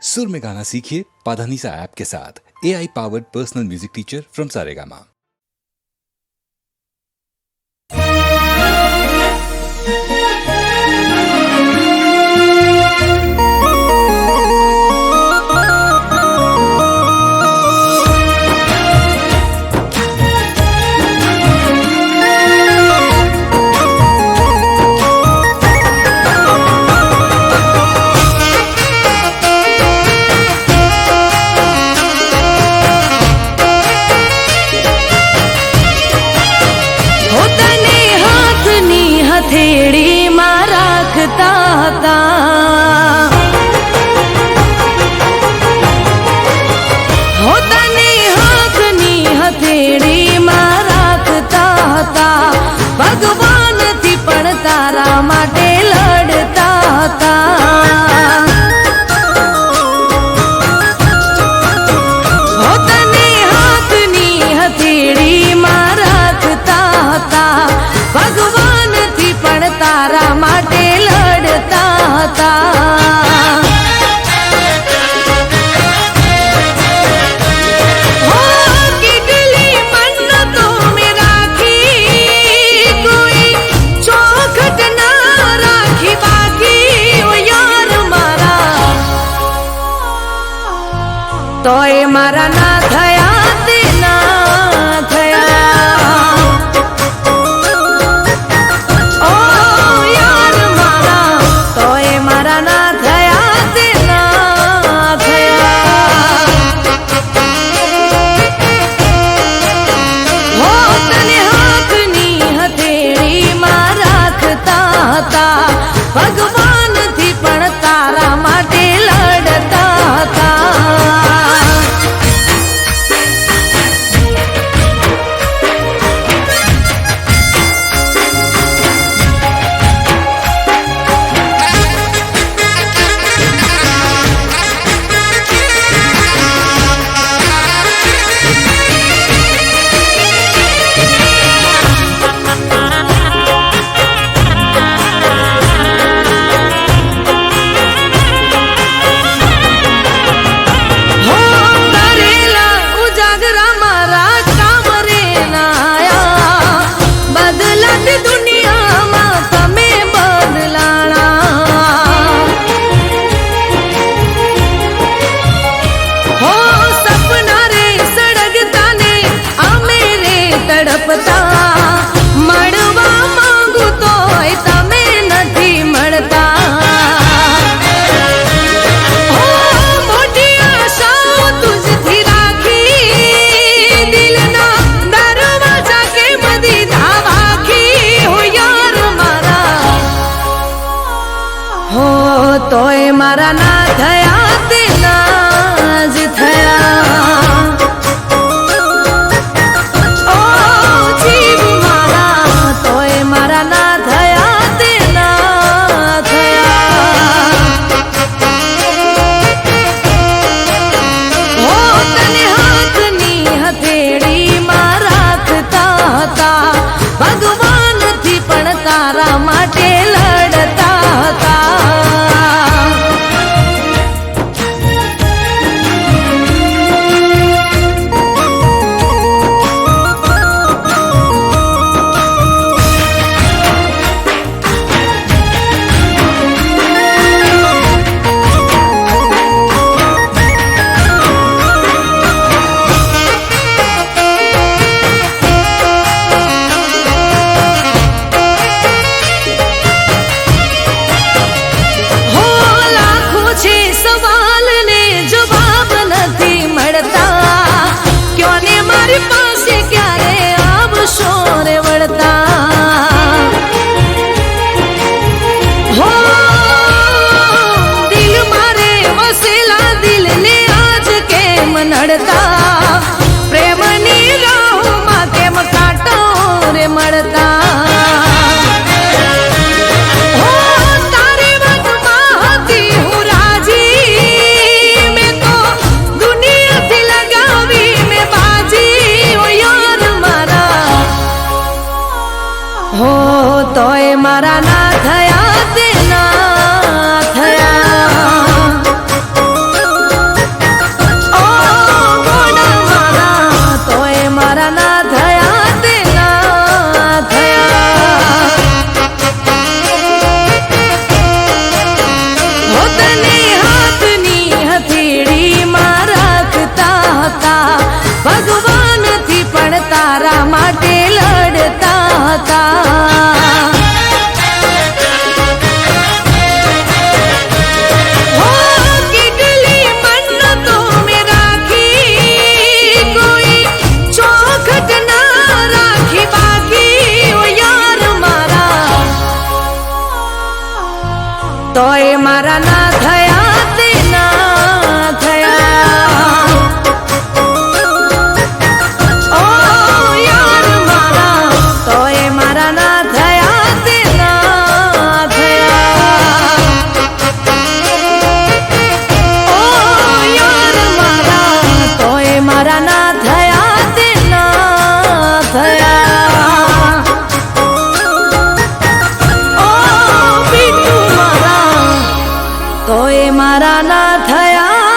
सुर में गाना सीखिए पाधानीसा ऐप के साथ। AI powered personal music teacher from Saregama. हथेड़ी में राखता था होतनी हाथनी हथेड़ी में राखता था भगवान थी पण तारा माटे लड़ता था होतनी हाथनी हथेड़ी में राखता था भगवान पण तारा माटे लड़ता था हो किडली मन्नतों में राखी कोई चौखट ना राखी बाकी ओ यार मारा तोय मारा ना थया ते ना थया भगवान थी पण तारा माटे लड़ता था मड़वा मांगू तो तमे नहीं मड़ता हो मोटी आशा तुझी राखी दिल ना दरवाजा के मदी धावाखी हो यार मारा हो तोय मारा ना थया ते नाज थया भगवान थी पण तारा माटे लड़ता था તોય મારા ના થયા